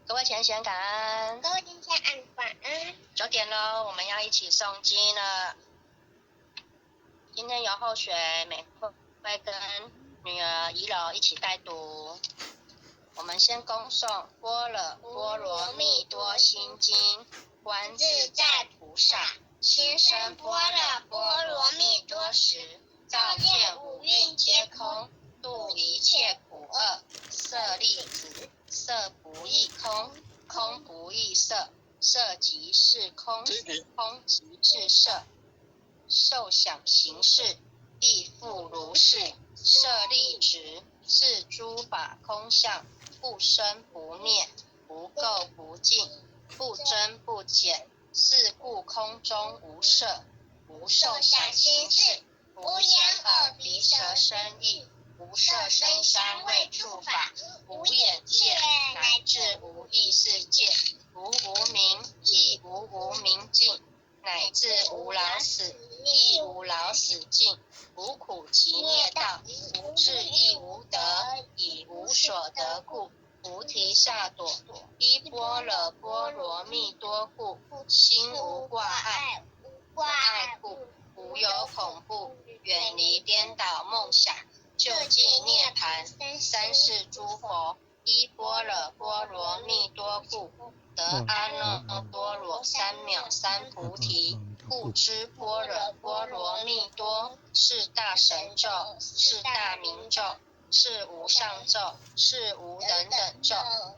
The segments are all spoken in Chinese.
各位前贤感恩，各位今天晚安。9点咯，我们要一起诵经了。今天由后学美惠会跟女儿怡柔一起带读。我们先恭诵般若波罗蜜多心经，观自在菩萨心生般若波罗蜜多时，照见五蕴皆空，度一切苦厄。舍利子，色不异空，空不异色，色即是空，空即是色，受想行识亦复如是。舍利子，是诸法空相，不生不灭，不垢不净，不增不减，是故空中无色，无受想行识，无眼耳鼻舌身意，无色声香味触法，无眼界，乃至无意识界，无无明，亦无无明尽，乃至无老死，亦无老死尽，无苦集灭道，无智亦无得，以无所得故，菩提萨埵依般若波罗蜜多故，心无挂碍，无挂碍故，无有恐怖，远离颠倒梦想，究竟涅槃。三世诸佛依般若波罗蜜多故，得阿耨多罗三藐三菩提。故知般若波罗蜜多是大神咒，是大明咒，是无上咒，是无等等咒，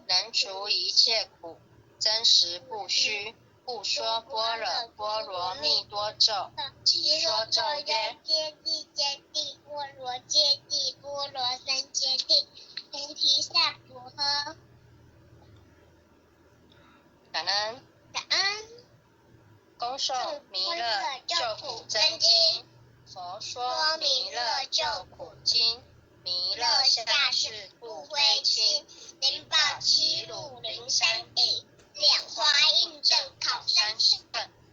能除一切苦，真实不虚。故说般若波罗蜜多咒，即说咒曰：揭谛揭谛，波罗揭谛，波罗僧揭谛，菩提萨婆诃。感恩。感恩。恭诵弥勒救苦真经。佛说弥勒救苦经，弥勒下世不归亲，灵宝齐鲁灵山地，莲花印证靠山胜，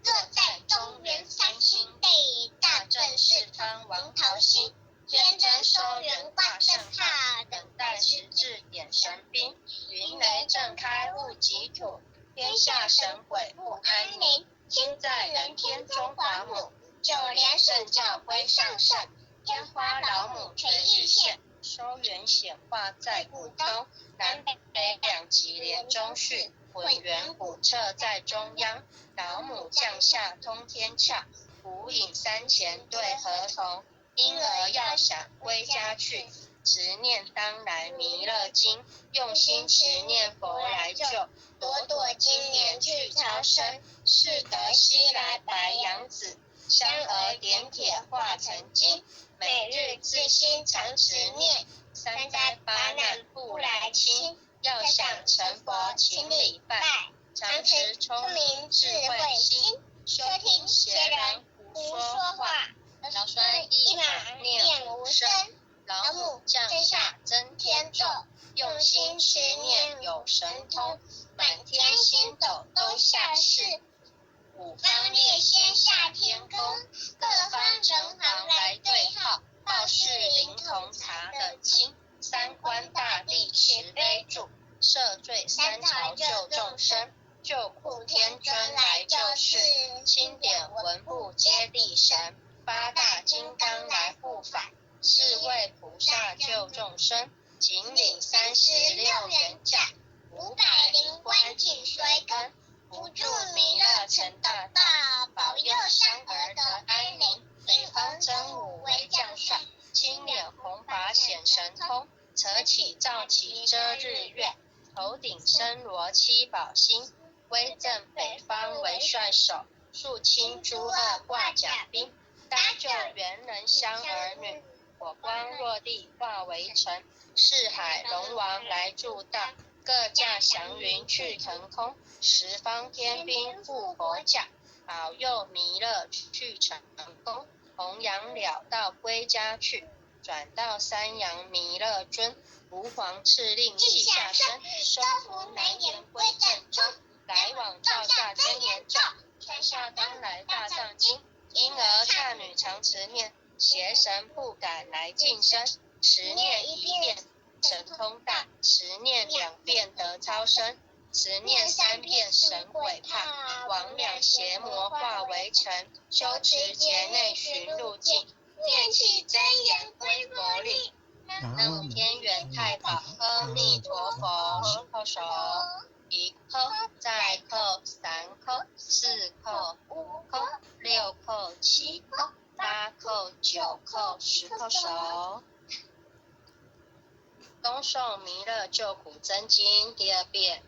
坐在中原三星地，大正四方王桃心，天真收圆挂圣号，等待时至点神兵，云雷震开物极土，天下神鬼不安宁，亲在人天中华母，九莲圣教归上圣，天花老母垂日现，收圆显化在故东，南北两极连中续，混元补彻在中央，老母降下通天窍，无影三前对合同，婴儿要想归家去，执念当来弥勒经，用心持念佛来救，朵朵今年去超生，是得西来白羊子，香儿点铁化成金，每日自心常持念，三灾八难不来侵，要想成佛请礼拜，常持聪明智慧心，修听邪人胡说话，老孙一马念无声，老母降下真天咒，用心持念有神通，满天星斗都下世，五方列仙下天宫，各方神行来对号，报是灵童查得清，三官大帝慈悲助，赦罪三朝救众生，救苦天尊来救世，钦点文部接力神，八大金刚来护法，是为菩萨救众生，请领36元价，500灵官尽衰根，不助弥勒成大道，保佑山儿得安宁，领红真武为将帅，青脸红发显神通，扯起罩旗遮日月，头顶身罗七宝星，威震北方为帅首，肃清诸恶挂甲兵，搭救猿人香儿女，火光落地化为尘，四海龙王来助道，各驾祥云去腾空，十方天兵护佛教，保佑弥勒去成功，弘扬了道归家去，转到三阳弥勒尊，吾皇敕令气下生，收服南阎归正中，来往照下真言咒，传下当来大藏经，婴儿刹女常持念，邪神不敢来近身，持念1遍神通大，持念2遍得超生，此念三遍神鬼怕，魍魉邪魔化为尘。修持劫内寻路径，念起真言归佛力。南无天元太保阿弥陀佛。十叩首，一叩，再叩，三叩，四叩，五叩，六叩，七叩，八叩，九叩，十叩首。恭诵弥勒救苦真经第二遍。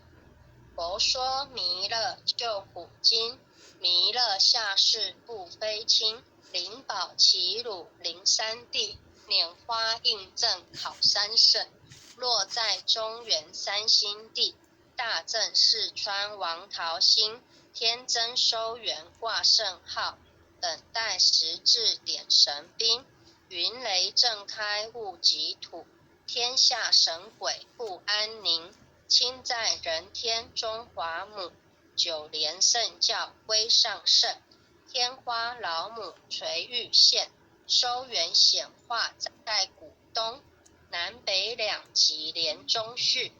佛说弥勒救苦经，弥勒下世不非亲，灵宝齐鲁灵山地，拈花印证好三圣，落在中原三星地，大正四川王桃心，天真收元挂圣号，等待时至点神兵，云雷震开物极土，天下神鬼不安宁，亲在人天中华母，九莲圣教归上圣，天花老母垂玉线，收元显化在古东，南北两极连中续，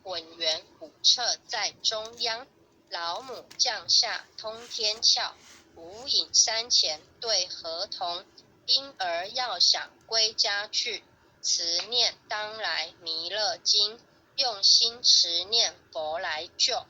混元古彻在中央，老母降下通天窍，无影山前对合同，婴儿要想归家去，持念当来弥勒经，用心持念佛来救，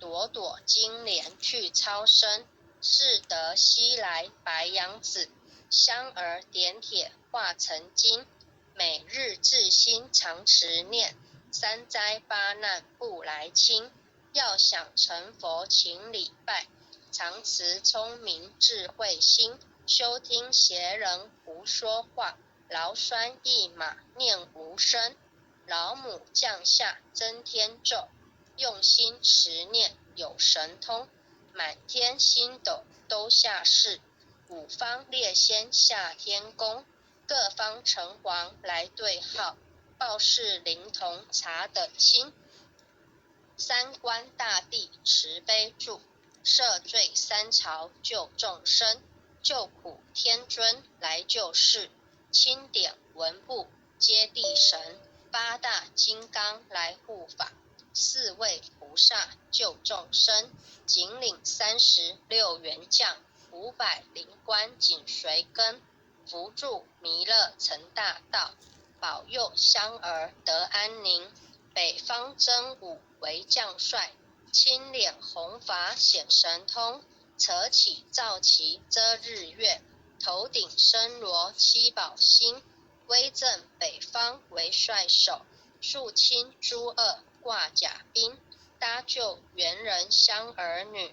朵朵金莲去超生，是得西来白羊子，香儿点铁化成金，每日至心常持念，三灾八难不来侵，要想成佛请礼拜，常持聪明智慧心，休听邪人胡说话，劳酸一马念无声，老母降下真天咒，用心持念有神通，满天星斗都下世，五方列仙下天宫，各方城隍来对号，报事灵童查得清，三官大帝慈悲助，赦罪三朝救众生，救苦天尊来救世，钦点文部接地神，八大金刚来护法，四位菩萨救众生，紧领36员将，500灵官紧随跟，扶助弥勒成大道，保佑香儿得安宁，北方真武为将帅，青脸红发显神通，扯起皂旗遮日月，头顶身罗七宝星，威震北方为帅首，肃清诸恶挂甲兵，搭救猿人香儿女，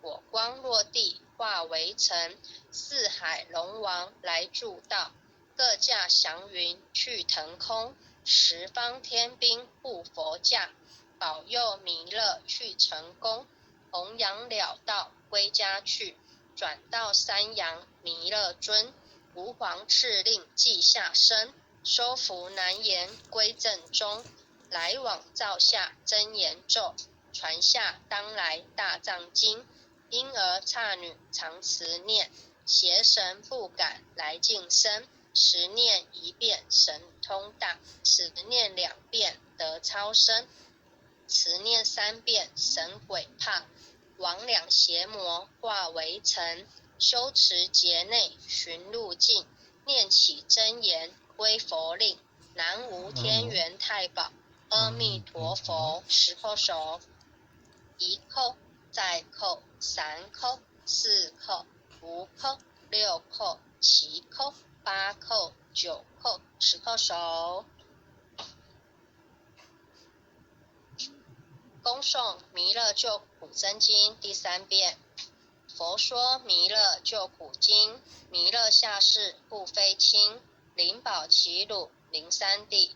火光落地化为尘，四海龙王来助道，各驾祥云去腾空，十方天兵护佛驾，保佑弥勒去成功，弘扬了道归家去，转到三阳弥勒尊，吾皇敕令记下生，收服难言归正中，来往照下真言咒，传下当来大藏经，婴儿刹女常持念，邪神不敢来近身，持念1遍神通大，持念2遍得超生，持念3遍神鬼怕，魍魉邪魔化为尘，修持劫内寻路径，念起真言归佛令，南无天元太保阿弥陀佛。十叩首，一叩，再叩，三叩，四叩，五叩，六叩，七叩，八叩，九叩，十叩首。恭诵弥勒救苦真经第3遍。佛说弥勒救苦经，弥勒下世不非亲，灵宝齐鲁灵山地，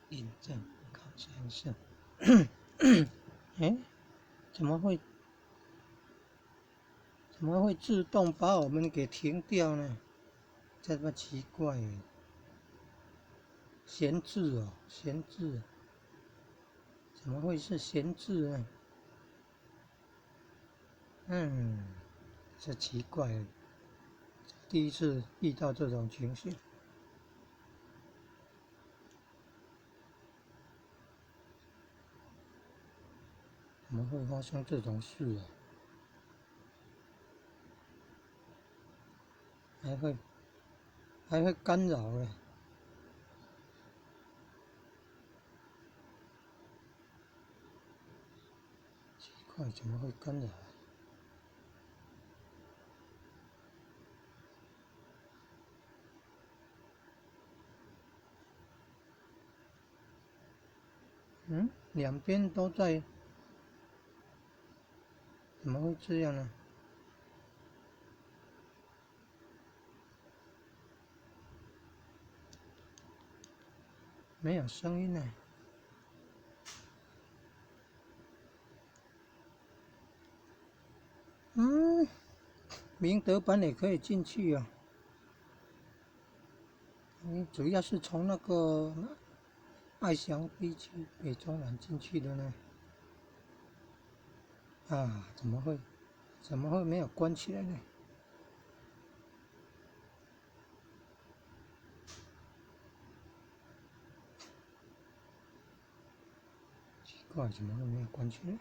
印证考三圣。哎，怎么会自动把我们给停掉呢？这么奇怪耶！闲置哦，闲置，怎么会是闲置呢？这奇怪了，第一次遇到这种情形。怎么会发生这种事啊？还会干扰嘞？奇怪，怎么会干扰？两边都在，怎么会这样呢？没有声音呢。明德版也可以进去啊。主要是从那个爱祥 B 区北中南进去的呢。怎么会没有关起来呢？奇怪，怎么会没有关起来？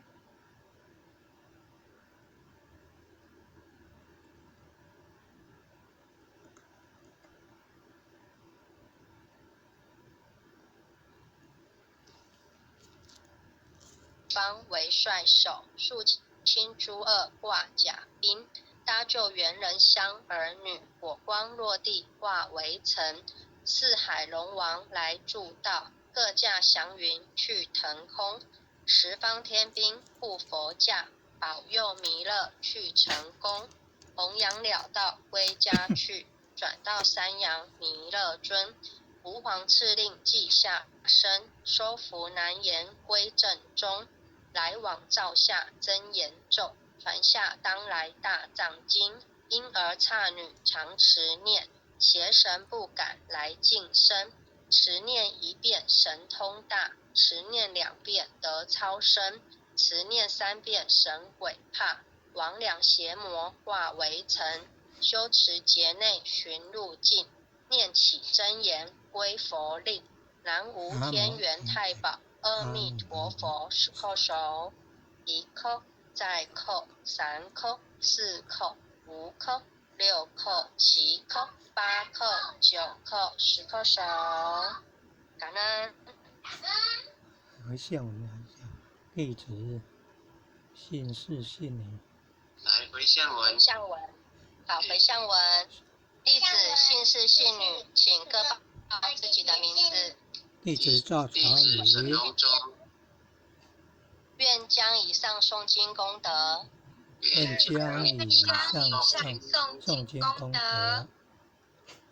方为帅首，肃清诸恶挂甲兵，搭救猿人乡儿女，火光落地化为尘。四海龙王来助道，各驾祥云去腾空。十方天兵护佛驾，保佑弥勒去成功。弘扬了道归家去，转到三阳弥勒尊。吾皇敕令记下身，收服难言归正中。来往照下真言咒，传下当来大藏经。婴儿刹女常持念，邪神不敢来近身。持念一遍神通大，持念两遍得超生，持念三遍神鬼怕。魍魉邪魔化为尘，修持劫内寻路径。念起真言归佛令，南无天元太保阿弥陀佛，叩首，一叩，再叩，三叩，四叩，五叩，六叩，七叩，八叩，九叩，10叩首，感恩。回向文看一下，弟子信是信你。来回向文。回向文，好，回向文。弟子信是信女，请各报自己的名字。弟子赵朝宇，愿将以上诵经功德，愿将以上诵经功德，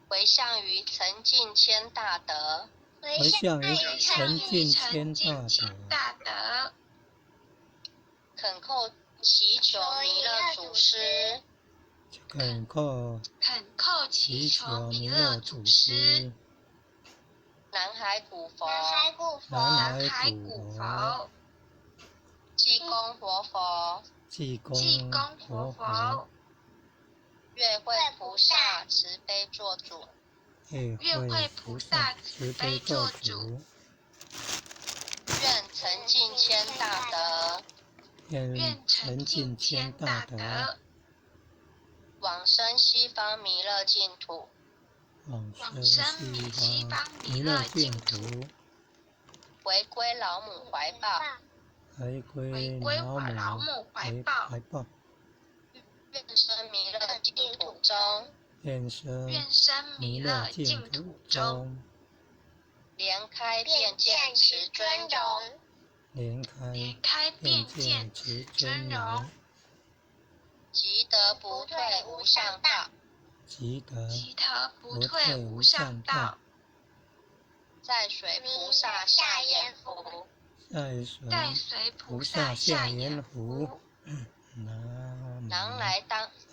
回向于陈进谦大德，回向于陈进谦大德，恳叩祈求弥勒祖师，恳叩祈求弥勒祖师，南海古佛，南海古佛，济公活佛，济公活佛，月慧菩萨慈悲做主，月慧菩萨慈悲做主，愿陈进谦大德，愿陈进谦大德，往生西方弥勒净土，往生西方弥勒净土，回归老母怀抱，回归老母怀抱，愿生弥勒净土中，愿生弥勒净土中，莲开遍见持尊容，莲开遍见持尊容，即得不退无上道，即得不退无上道，在随菩萨下阎浮，在随菩萨下阎浮，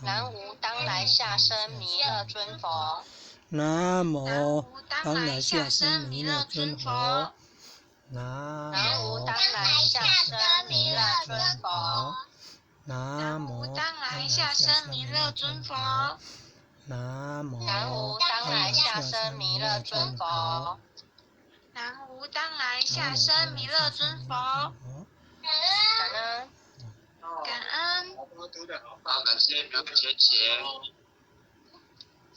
南无当来下生弥勒尊佛，南无当来下生弥勒尊佛，南无当来下生弥勒尊佛，南无当来下生弥勒尊佛，南无当来下生弥勒尊佛，南无当来下生弥勒尊佛。感恩。谢表姐姐。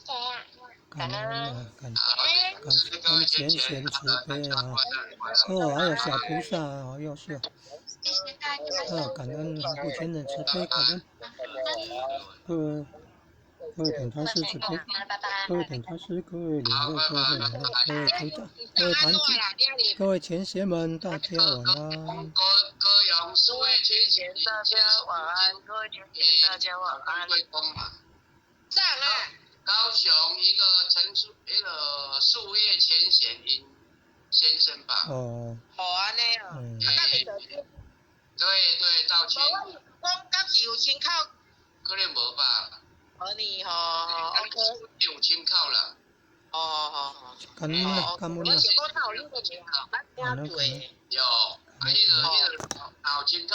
谁呀？感恩啊，感各位姐姐，贤慈悲啊！哦，还有小菩萨，好优秀。谢谢大家。感恩护法前人慈悲，感恩各位点头师慈悲，各位点头师，各位领路，各位会领路，各位组长，各位团体，各位前贤们，大家晚安。各阳四位前贤，大家晚安。各位前贤，大家晚安。上啊！高雄一个树叶前贤先生吧。哦。好安尼哦。对，道歉。我当时有参考。可能无吧。好你好 ，OK。有参考啦。好。感恩啊，感恩啊。我是讲到你个名，咱听对。有，迄个好参考。